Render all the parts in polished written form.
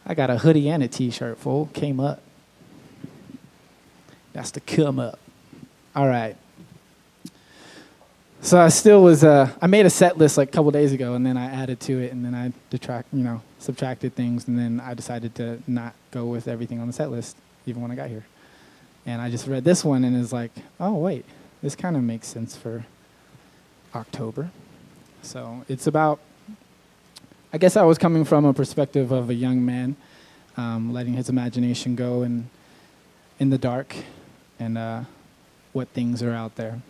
I got a hoodie and a t-shirt, fool. Came up. That's the come up. All right. So I still was, I made a set list like a couple days ago, and then I added to it, and then I subtracted things, and then I decided to not go with everything on the set list, even when I got here. And I just read this one, and it's like, oh, wait, this kind of makes sense for October. So it's about, I guess I was coming from a perspective of a young man, letting his imagination go in the dark, and what things are out there.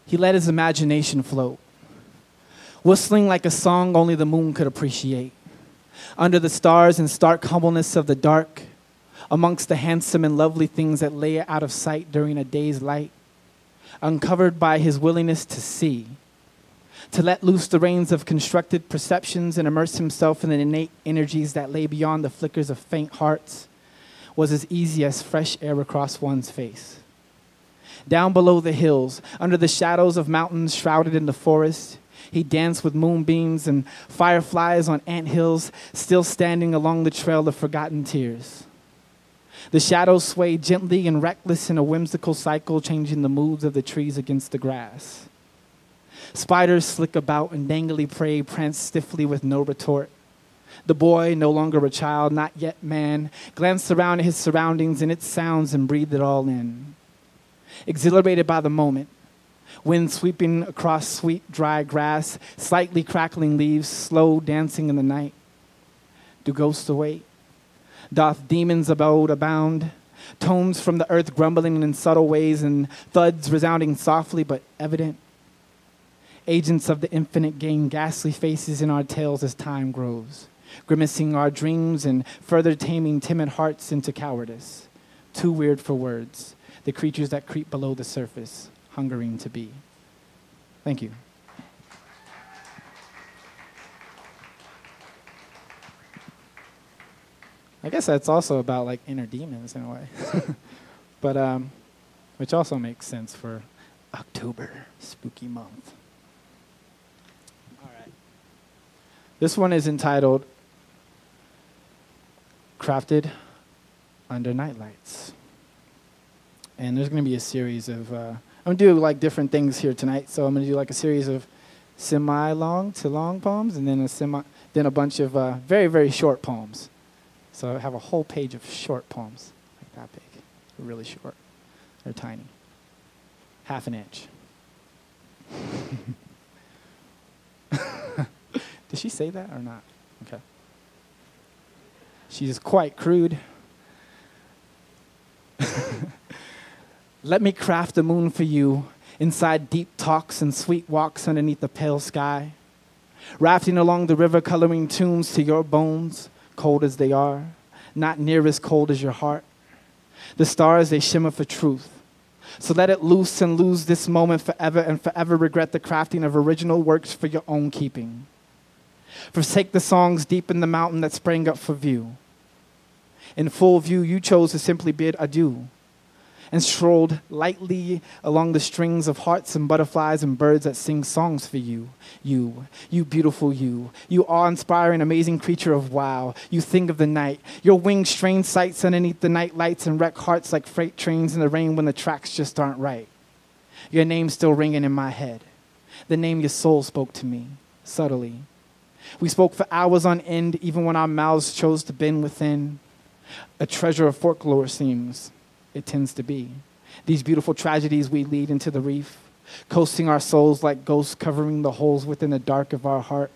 He let his imagination float, whistling like a song only the moon could appreciate. Under the stars in stark humbleness of the dark, amongst the handsome and lovely things that lay out of sight during a day's light, uncovered by his willingness to see, to let loose the reins of constructed perceptions and immerse himself in the innate energies that lay beyond the flickers of faint hearts, was as easy as fresh air across one's face. Down below the hills, under the shadows of mountains shrouded in the forest, he danced with moonbeams and fireflies on anthills, still standing along the trail of forgotten tears. The shadows swayed gently and reckless in a whimsical cycle, changing the moods of the trees against the grass. Spiders slick about and dangly prey pranced stiffly with no retort. The boy, no longer a child, not yet man, glanced around at his surroundings and its sounds and breathed it all in. Exhilarated by the moment, wind sweeping across sweet, dry grass, slightly crackling leaves, slow dancing in the night. Do ghosts await? Doth demons abode abound? Tones from the earth grumbling in subtle ways and thuds resounding softly but evident. Agents of the infinite gain ghastly faces in our tales as time grows, grimacing our dreams and further taming timid hearts into cowardice. Too weird for words. The creatures that creep below the surface, hungering to be. Thank you. I guess that's also about like inner demons in a way. But which also makes sense for October, spooky month. All right. This one is entitled Crafted Under Nightlights. And there's going to be a series of, I'm going to do like different things here tonight. So I'm going to do like a series of semi-long to long poems, and then a bunch of very, very short poems. So I have a whole page of short poems, like that big. They're really short. They're tiny. Half an inch. Did she say that or not? Okay. She's quite crude. Let me craft a moon for you inside deep talks and sweet walks underneath the pale sky, rafting along the river, coloring tunes to your bones, cold as they are, not near as cold as your heart. The stars, they shimmer for truth. So let it loose and lose this moment forever and forever regret the crafting of original works for your own keeping. Forsake the songs deep in the mountain that sprang up for view. In full view, you chose to simply bid adieu and strolled lightly along the strings of hearts and butterflies and birds that sing songs for you. You beautiful you awe-inspiring, amazing creature of wow. You think of the night, your wings strain sights underneath the night lights and wreck hearts like freight trains in the rain when the tracks just aren't right. Your name's still ringing in my head, the name your soul spoke to me, subtly. We spoke for hours on end, even when our mouths chose to bend within. A treasure of folklore seems it tends to be. These beautiful tragedies we lead into the reef, coasting our souls like ghosts covering the holes within the dark of our heart.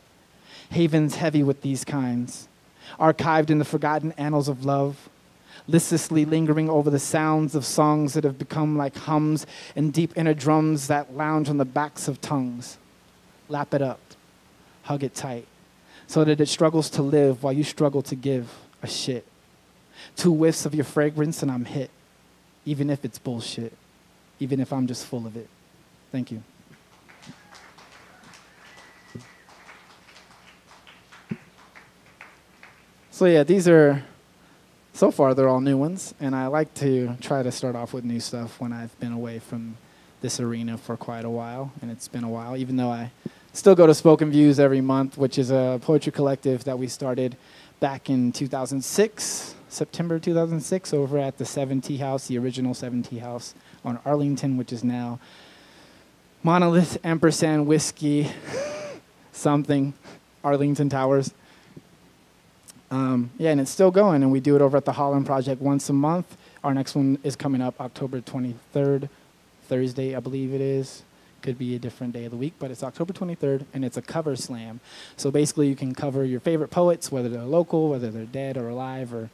Havens heavy with these kinds, archived in the forgotten annals of love, listlessly lingering over the sounds of songs that have become like hums and deep inner drums that lounge on the backs of tongues. Lap it up, hug it tight, so that it struggles to live while you struggle to give a shit. 2 whiffs of your fragrance and I'm hit. Even if it's bullshit, even if I'm just full of it. Thank you. So yeah, these are, so far they're all new ones, and I like to try to start off with new stuff when I've been away from this arena for quite a while, and it's been a while, even though I Still go to Spoken Views every month, which is a poetry collective that we started back in 2006, September 2006, over at the 7T House, the original 7T House on Arlington, which is now Monolith Ampersand Whiskey something, Arlington Towers. Yeah, and it's still going, and we do it over at the Holland Project once a month. Our next one is coming up October 23rd, Thursday, I believe it is. Could be a different day of the week, but it's October 23rd, and it's a cover slam. So basically, you can cover your favorite poets, whether they're local, whether they're dead or alive, or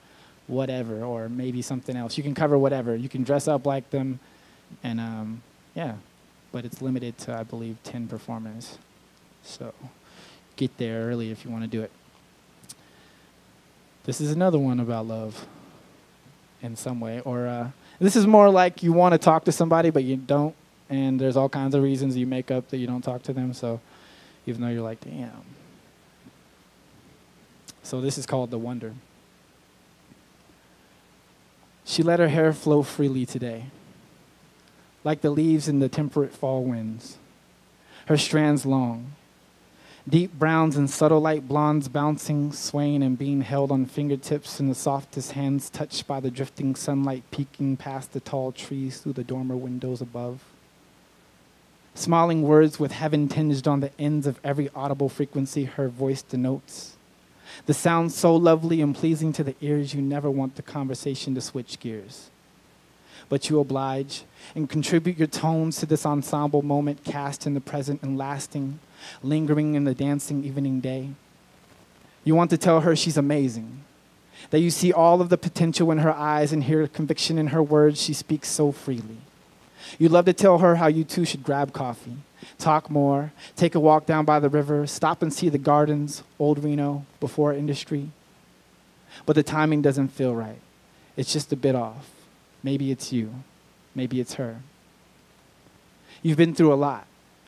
whatever, or maybe something else. You can cover whatever. You can dress up like them, and yeah, but it's limited to, I believe, 10 performers. So get there early if you want to do it. This is another one about love in some way, or this is more like you want to talk to somebody, but you don't. And there's all kinds of reasons you make up that you don't talk to them. So even though you're like, damn. So this is called The Wonder. She let her hair flow freely today, like the leaves in the temperate fall winds. Her strands long, deep browns and subtle light blondes bouncing, swaying and being held on fingertips in the softest hands touched by the drifting sunlight peeking past the tall trees through the dormer windows above. Smiling words with heaven tinged on the ends of every audible frequency her voice denotes. The sound so lovely and pleasing to the ears you never want the conversation to switch gears. But you oblige and contribute your tones to this ensemble moment cast in the present and lasting, lingering in the dancing evening day. You want to tell her she's amazing, that you see all of the potential in her eyes and hear conviction in her words she speaks so freely. You'd love to tell her how you two should grab coffee, talk more, take a walk down by the river, stop and see the gardens, old Reno, before industry. But the timing doesn't feel right. It's just a bit off. Maybe it's you. Maybe it's her. You've been through a lot.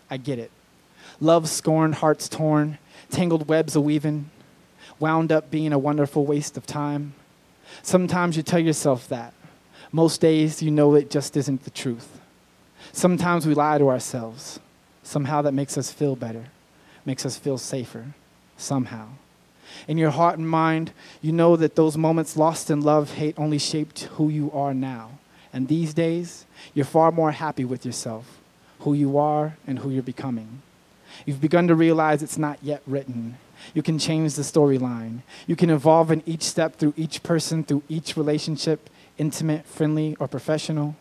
I get it. Love scorned, hearts torn, tangled webs a-weaving, wound up being a wonderful waste of time. Sometimes you tell yourself that. Most days you know it just isn't the truth. Sometimes we lie to ourselves. Somehow that makes us feel better, makes us feel safer, somehow. In your heart and mind, you know that those moments lost in love, hate only shaped who you are now. And these days, you're far more happy with yourself, who you are and who you're becoming. You've begun to realize it's not yet written. You can change the storyline. You can evolve in each step through each person, through each relationship, intimate, friendly, or professional.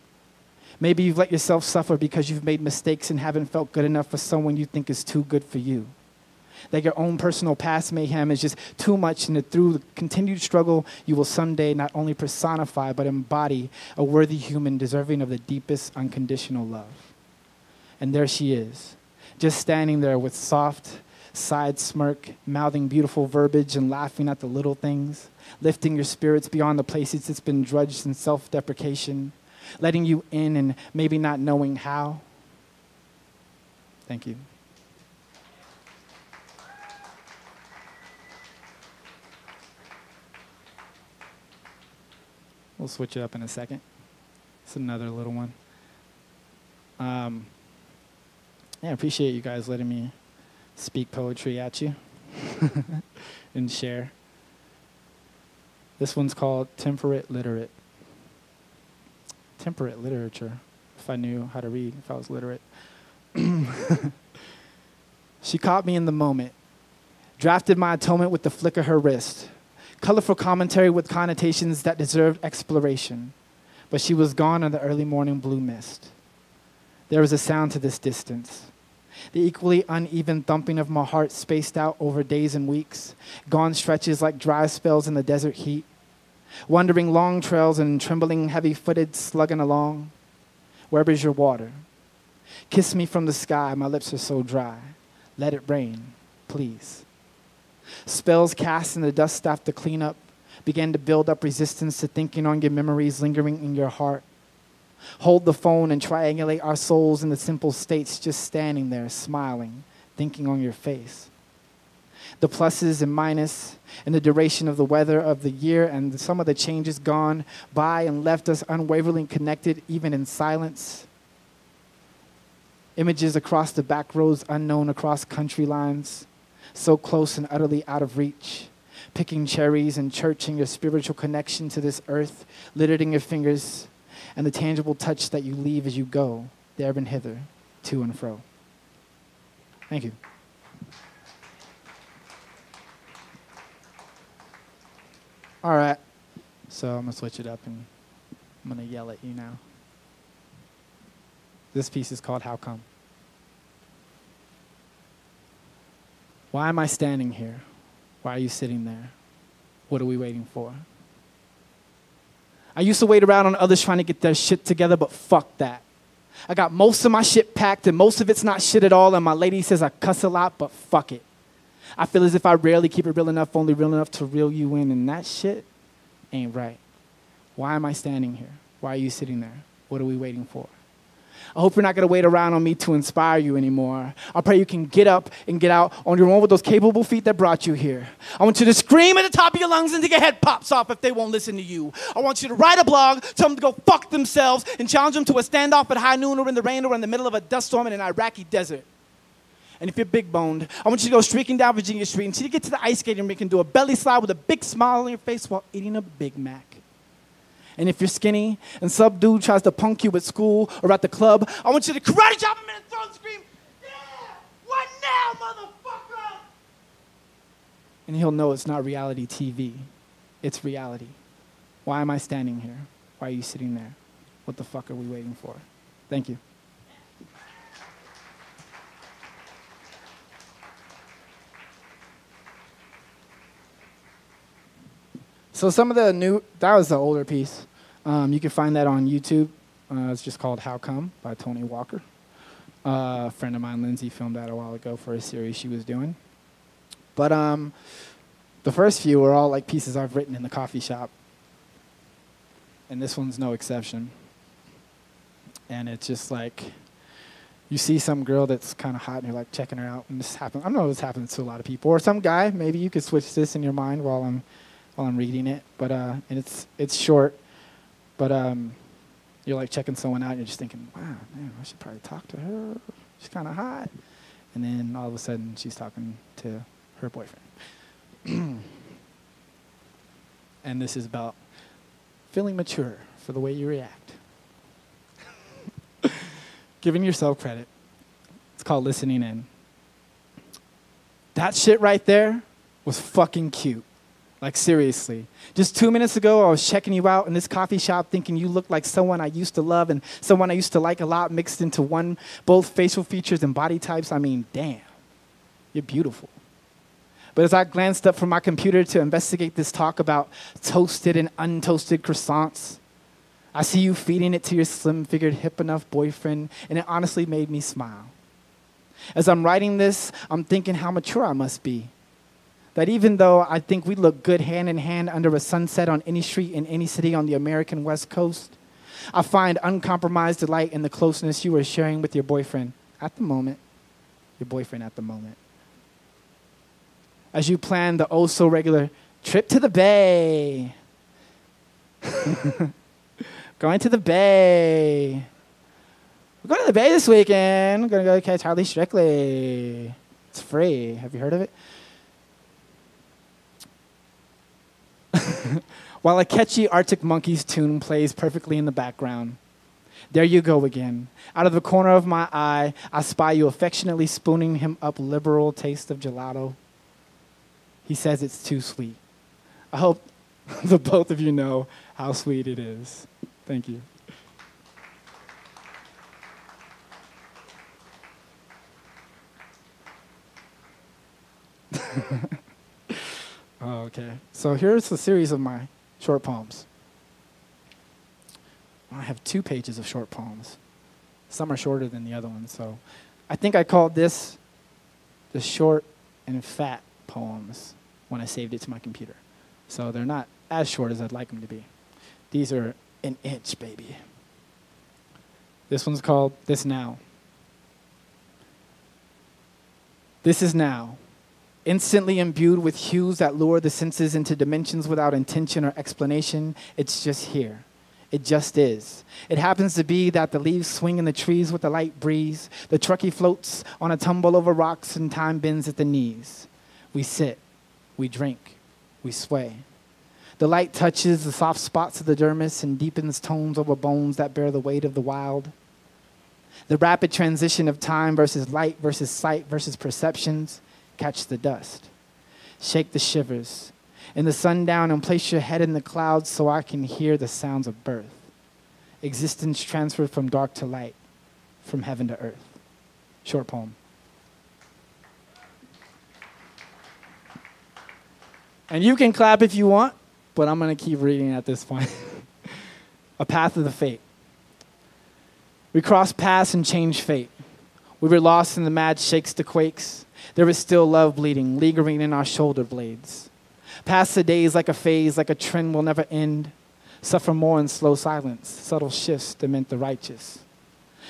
Maybe you've let yourself suffer because you've made mistakes and haven't felt good enough for someone you think is too good for you. That your own personal past mayhem is just too much, and that through the continued struggle, you will someday not only personify but embody a worthy human deserving of the deepest unconditional love. And there she is, just standing there with soft side smirk, mouthing beautiful verbiage and laughing at the little things, lifting your spirits beyond the places it's been drudged in self-deprecation, letting you in and maybe not knowing how. Thank you. We'll switch it up in a second. It's another little one. Yeah, I appreciate you guys letting me speak poetry at you and share. This one's called Temperate Literate. Temperate literature, if I knew how to read, if I was literate. She caught me in the moment, drafted my atonement with the flick of her wrist, colorful commentary with connotations that deserved exploration, but she was gone in the early morning blue mist. There was a sound to this distance, the equally uneven thumping of my heart spaced out over days and weeks, gone stretches like dry spells in the desert heat, wandering long trails and trembling heavy-footed slugging along. Where is your water? Kiss me from the sky, my lips are so dry. Let it rain, please. Spells cast in the dust after cleanup began to build up resistance to thinking on your memories lingering in your heart. Hold the phone and triangulate our souls in the simple states, just standing there, smiling, thinking on your face. The pluses and minus, and the duration of the weather of the year, and some of the changes gone by and left us unwaveringly connected, even in silence. Images across the back roads unknown across country lines, so close and utterly out of reach. Picking cherries and churching your spiritual connection to this earth, littered in your fingers, and the tangible touch that you leave as you go, there and hither, to and fro. Thank you. All right, so I'm gonna switch it up and I'm gonna yell at you now. This piece is called How Come? Why am I standing here? Why are you sitting there? What are we waiting for? I used to wait around on others trying to get their shit together, but fuck that. I got most of my shit packed and most of it's not shit at all, and my lady says I cuss a lot, but fuck it. I feel as if I rarely keep it real enough, only real enough to reel you in, and that shit ain't right. Why am I standing here? Why are you sitting there? What are we waiting for? I hope you're not going to wait around on me to inspire you anymore. I pray you can get up and get out on your own with those capable feet that brought you here. I want you to scream at the top of your lungs until your head pops off if they won't listen to you. I want you to write a blog, tell them to go fuck themselves, and challenge them to a standoff at high noon or in the rain or in the middle of a dust storm in an Iraqi desert. And if you're big-boned, I want you to go streaking down Virginia Street until you get to the ice skating rink and do a belly slide with a big smile on your face while eating a Big Mac. And if you're skinny and some dude tries to punk you at school or at the club, I want you to karate chop him and throw and scream, yeah, what now, motherfucker? And he'll know it's not reality TV. It's reality. Why am I standing here? Why are you sitting there? What the fuck are we waiting for? Thank you. So some of the new, that was the older piece. You can find that on YouTube. It's just called How Come by Tony Walker. A friend of mine, Lindsay, filmed that a while ago for a series she was doing. But the first few were all like pieces I've written in the coffee shop. And this one's no exception. And it's just like, you see some girl that's kind of hot and you're like checking her out. And this happens, I know this happens to a lot of people. Or some guy, maybe you could switch this in your mind while I'm reading it, but and it's short, but you're like checking someone out and you're just thinking, wow, man, I should probably talk to her. She's kind of hot. And then all of a sudden she's talking to her boyfriend. And this is about feeling mature for the way you react. Giving yourself credit. It's called listening in. That shit right there was fucking cute. Like, seriously. Just 2 minutes ago, I was checking you out in this coffee shop thinking you looked like someone I used to love and someone I used to like a lot mixed into one, both facial features and body types. I mean, damn, you're beautiful. But as I glanced up from my computer to investigate this talk about toasted and untoasted croissants, I see you feeding it to your slim-figured, hip enough boyfriend, and it honestly made me smile. As I'm writing this, I'm thinking how mature I must be. That even though I think we look good hand in hand under a sunset on any street in any city on the American West Coast, I find uncompromised delight in the closeness you are sharing with your boyfriend at the moment. Your boyfriend at the moment. As you plan the oh-so-regular trip to the Bay. Going to the Bay. We're going to the Bay this weekend. We're going to go catch Harley Strictly. It's free. Have you heard of it? While a catchy Arctic Monkeys tune plays perfectly in the background. There you go again. Out of the corner of my eye, I spy you affectionately spooning him up liberal taste of gelato. He says it's too sweet. I hope the both of you know how sweet it is. Thank you. Okay, so here's the series of my short poems. I have 2 pages of short poems. Some are shorter than the other ones, so I think I called this the short and fat poems when I saved it to my computer. So they're not as short as I'd like them to be. These are an inch, baby. This one's called This Now. This is now. Instantly imbued with hues that lure the senses into dimensions without intention or explanation, it's just here. It just is. It happens to be that the leaves swing in the trees with a light breeze. The truckee floats on a tumble over rocks and time bends at the knees. We sit, we drink, we sway. The light touches the soft spots of the dermis and deepens tones over bones that bear the weight of the wild. The rapid transition of time versus light versus sight versus perceptions catch the dust. Shake the shivers in the sundown and place your head in the clouds so I can hear the sounds of birth. Existence transferred from dark to light, from heaven to earth. Short poem. And you can clap if you want, but I'm going to keep reading at this point. A path of the fate. We crossed paths and changed fate. We were lost in the mad shakes to quakes. There was still love bleeding, lingering in our shoulder blades. Past the days like a phase, like a trend will never end. Suffer more in slow silence, subtle shifts that meant the righteous.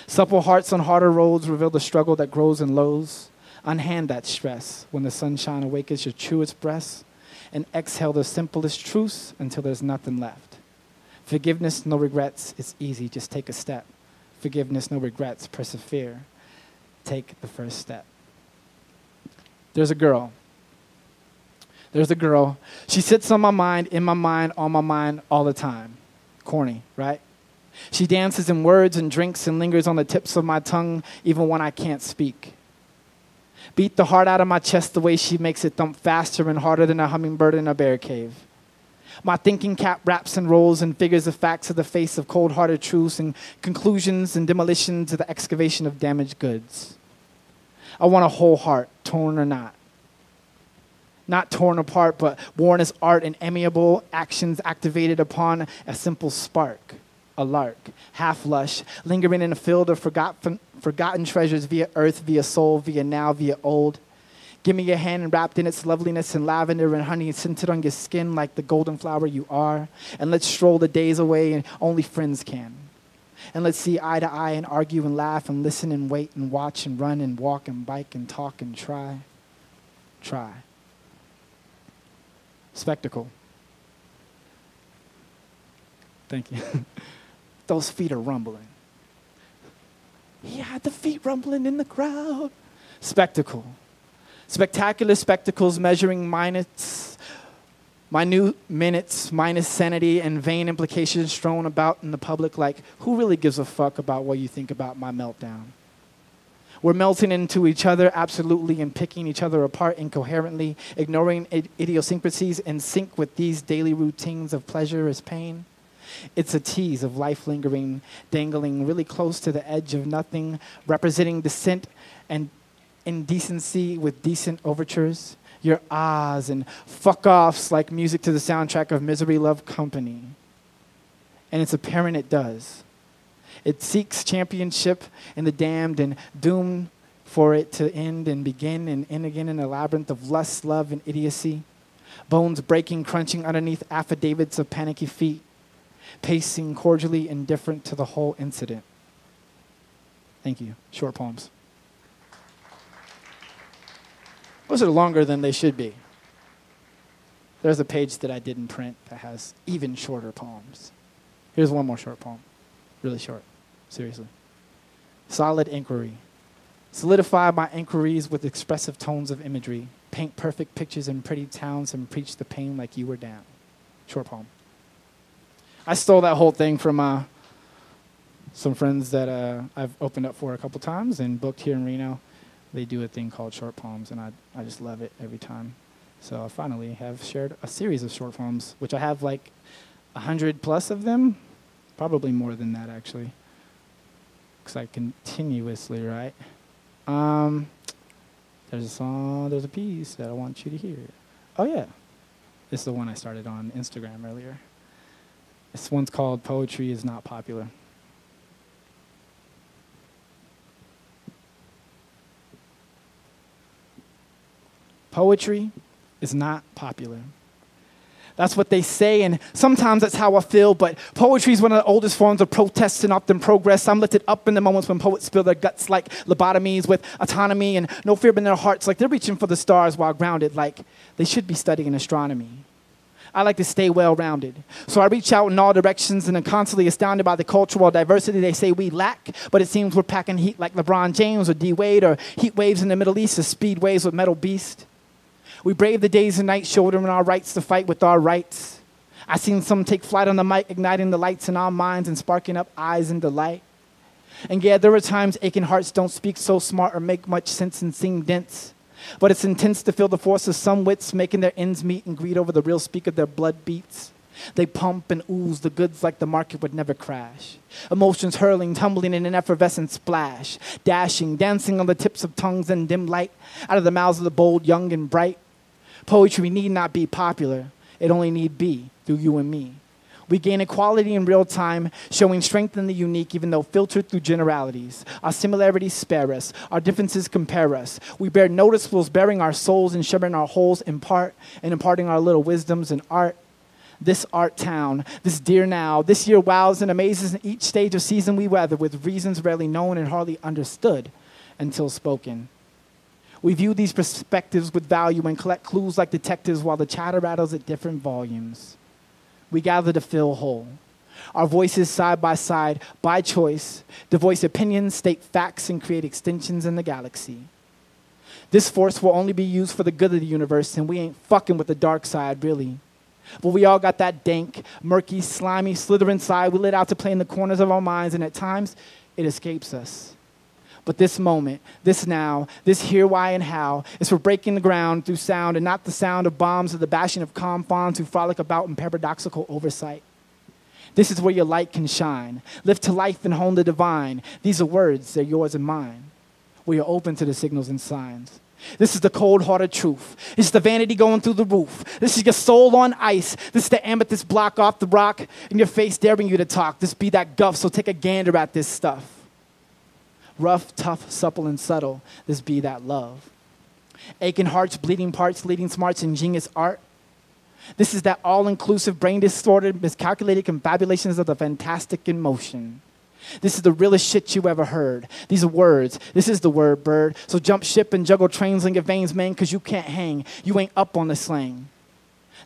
Supple hearts on harder roads reveal the struggle that grows in lows. Unhand that stress when the sunshine awakens your truest breasts, and exhale the simplest truths until there's nothing left. Forgiveness, no regrets, it's easy, just take a step. Forgiveness, no regrets, persevere. Take the first step. There's a girl. She sits on my mind, in my mind, on my mind all the time. Corny, right? She dances in words and drinks and lingers on the tips of my tongue even when I can't speak. Beat the heart out of my chest the way she makes it thump faster and harder than a hummingbird in a bear cave. My thinking cap wraps and rolls and figures the facts of the face of cold-hearted truths and conclusions and demolition to the excavation of damaged goods. I want a whole heart, torn or not. Not torn apart, but worn as art and amiable actions activated upon a simple spark. A lark, half lush, lingering in a field of forgotten treasures via earth, via soul, via now, via old. Give me your hand wrapped in its loveliness and lavender and honey scented on your skin like the golden flower you are. And let's stroll the days away and only friends can. And let's see eye to eye and argue and laugh and listen and wait and watch and run and walk and bike and talk and try. Try. Spectacle. Thank you. Those feet are rumbling. He had the feet rumbling in the crowd. Spectacle. Spectacular spectacles measuring minute minutes, minus sanity and vain implications strewn about in the public like, who really gives a fuck about what you think about my meltdown? We're melting into each other absolutely and picking each other apart incoherently, ignoring idiosyncrasies in sync with these daily routines of pleasure as pain. It's a tease of life lingering, dangling really close to the edge of nothing, representing dissent and indecency with decent overtures. Your ahs and fuck-offs like music to the soundtrack of Misery Love Company. And it's apparent it does. It seeks championship in the damned and doomed for it to end and begin and end again in a labyrinth of lust, love, and idiocy. Bones breaking, crunching underneath affidavits of panicky feet. Pacing cordially indifferent to the whole incident. Thank you. Short poems. Those are longer than they should be. There's a page that I didn't print that has even shorter poems. Here's one more short poem. Really short. Seriously. Solid inquiry. Solidify my inquiries with expressive tones of imagery. Paint perfect pictures in pretty towns and preach the pain like you were down. Short poem. I stole that whole thing from some friends that I've opened up for a couple times and booked here in Reno. They do a thing called short poems, and I just love it every time. So I finally have shared a series of short poems, which I have like 100 plus of them. Probably more than that, actually. Because I continuously write. There's a song, there's a piece that I want you to hear. Oh, yeah. This is the one I started on Instagram earlier. This one's called Poetry is Not Popular. Poetry is not popular. That's what they say, and sometimes that's how I feel, but poetry is one of the oldest forms of protest and often progress. I'm lifted up in the moments when poets spill their guts like lobotomies with autonomy and no fear in their hearts, like they're reaching for the stars while grounded, like they should be studying astronomy. I like to stay well-rounded. So I reach out in all directions and am constantly astounded by the cultural diversity they say we lack, but it seems we're packing heat like LeBron James or D. Wade, or heat waves in the Middle East or speed waves with Metal Beast. We brave the days and nights, shouldering our rights to fight with our rights. I seen some take flight on the mic, igniting the lights in our minds and sparking up eyes in delight. And yeah, there are times aching hearts don't speak so smart or make much sense and seem dense. But it's intense to feel the force of some wits making their ends meet and greed over the real speak of their blood beats. They pump and ooze the goods like the market would never crash. Emotions hurling, tumbling in an effervescent splash. Dashing, dancing on the tips of tongues in dim light, out of the mouths of the bold, young, and bright. Poetry need not be popular. It only need be through you and me. We gain equality in real time, showing strength in the unique, even though filtered through generalities. Our similarities spare us. Our differences compare us. We bear noticeables, bearing our souls and sharing our wholes in part, and imparting our little wisdoms in art. This art town, this dear now, this year wows and amazes in each stage of season we weather with reasons rarely known and hardly understood until spoken. We view these perspectives with value and collect clues like detectives while the chatter rattles at different volumes. We gather to fill whole. Our voices side by side, by choice, to voice opinions, state facts, and create extensions in the galaxy. This force will only be used for the good of the universe, and we ain't fucking with the dark side, really. But we all got that dank, murky, slimy, slithering side we let out to play in the corners of our minds, and at times, it escapes us. But this moment, this now, this here, why, and how is for breaking the ground through sound and not the sound of bombs or the bashing of calm fawns who frolic about in paradoxical oversight. This is where your light can shine. Lift to life and hone the divine. These are words, they're yours and mine. We are open to the signals and signs. This is the cold-hearted truth. This is the vanity going through the roof. This is your soul on ice. This is the amethyst block off the rock in your face daring you to talk. This be that guff, so take a gander at this stuff. Rough, tough, supple, and subtle, this be that love. Aching hearts, bleeding parts, leading smarts, ingenious art. This is that all-inclusive, brain-distorted, miscalculated confabulations of the fantastic in motion. This is the realest shit you ever heard. These are words. This is the word, bird. So jump ship and juggle trains in your veins, man, because you can't hang. You ain't up on the slang.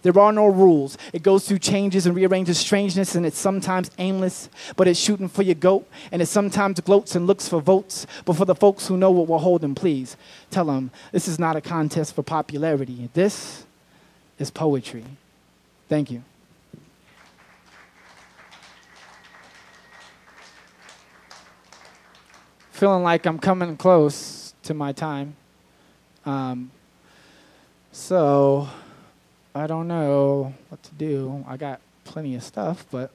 There are no rules. It goes through changes and rearranges strangeness, and it's sometimes aimless, but it's shooting for your goat, and it sometimes gloats and looks for votes. But for the folks who know what we're holding, please tell them this is not a contest for popularity. This is poetry. Thank you. Feeling like I'm coming close to my time. So I don't know what to do. I got plenty of stuff, but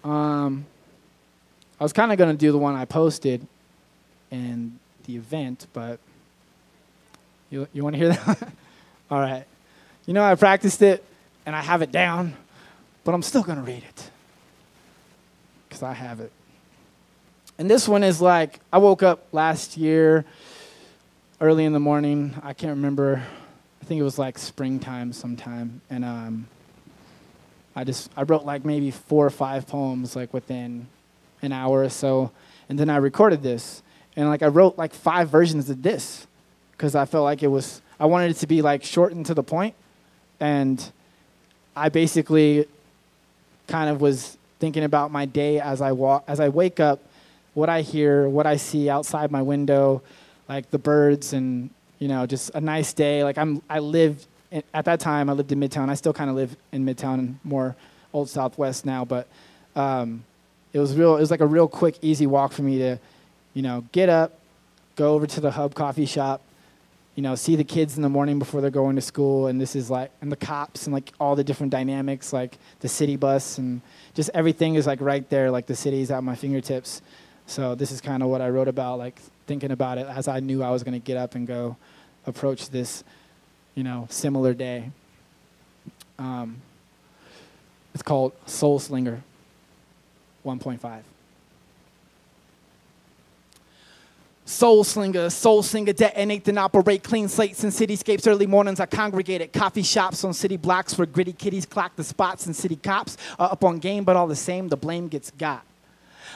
I was kind of going to do the one I posted in the event, but you want to hear that? All right. You know, I practiced it, and I have it down, but I'm still going to read it because I have it. And this one is like, I woke up last year early in the morning. I can't remember. I think it was like springtime sometime. And I wrote like maybe 4 or 5 poems like within an hour or so. And then I recorded this. And like I wrote like 5 versions of this because I felt like I wanted it to be like short and to the point. And I basically kind of was thinking about my day as I wake up, what I hear, what I see outside my window, like the birds and, you know, just a nice day. Like at that time, I lived in Midtown. I still kind of live in Midtown and more Old Southwest now, but it was like a real quick, easy walk for me to, you know, get up, go over to the Hub coffee shop, you know, see the kids in the morning before they're going to school, and this is like, and the cops and like all the different dynamics, like the city bus and just everything is like right there, like the city's at my fingertips. So this is kind of what I wrote about, like thinking about it as I knew I was going to get up and go approach this, you know, similar day. It's called Soul Slinger 1.5. Soul slinger, detonate and operate clean slates in cityscapes. Early mornings I congregate at coffee shops on city blocks where gritty kitties clock the spots and city cops are up on game, but all the same, the blame gets got.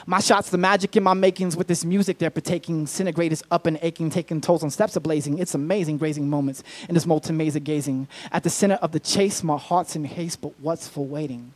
My shots, the magic in my makings with this music they're partaking. Disintegrators up and aching, taking tolls on steps are blazing. It's amazing, grazing moments in this molten maze of gazing. At the center of the chase, my heart's in haste, but what's for waiting?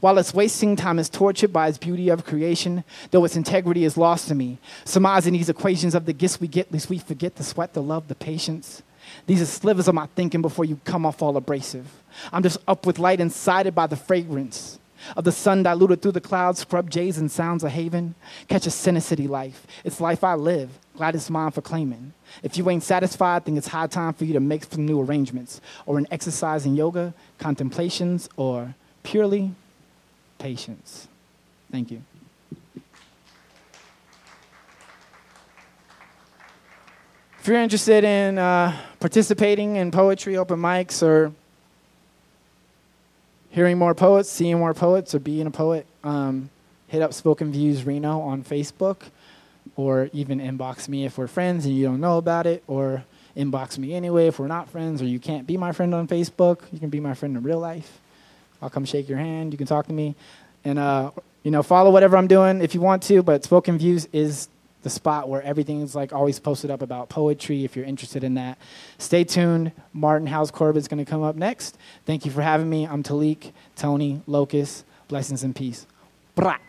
While it's wasting, time is tortured by its beauty of creation, though its integrity is lost to me. Surmising these equations of the gifts we get, lest we forget the sweat, the love, the patience. These are slivers of my thinking before you come off all abrasive. I'm just up with light, incited by the fragrance of the sun diluted through the clouds, scrub jays and sounds of haven. Catch a City life. It's life I live, glad it's mine for claiming. If you ain't satisfied, think it's high time for you to make some new arrangements, or an exercise in yoga, contemplations, or purely patience. Thank you. If you're interested in participating in poetry open mics or hearing more poets, seeing more poets, or being a poet, hit up Spoken Views Reno on Facebook, or even inbox me if we're friends and you don't know about it, or inbox me anyway if we're not friends, or you can't be my friend on Facebook. You can be my friend in real life. I'll come shake your hand. You can talk to me. And, follow whatever I'm doing if you want to, but Spoken Views is the spot where everything's like always posted up about poetry if you're interested in that. Stay tuned. Martin House Corbett's going to come up next. Thank you for having me. I'm TALIK, Tony, Locust. Blessings and peace. Brah.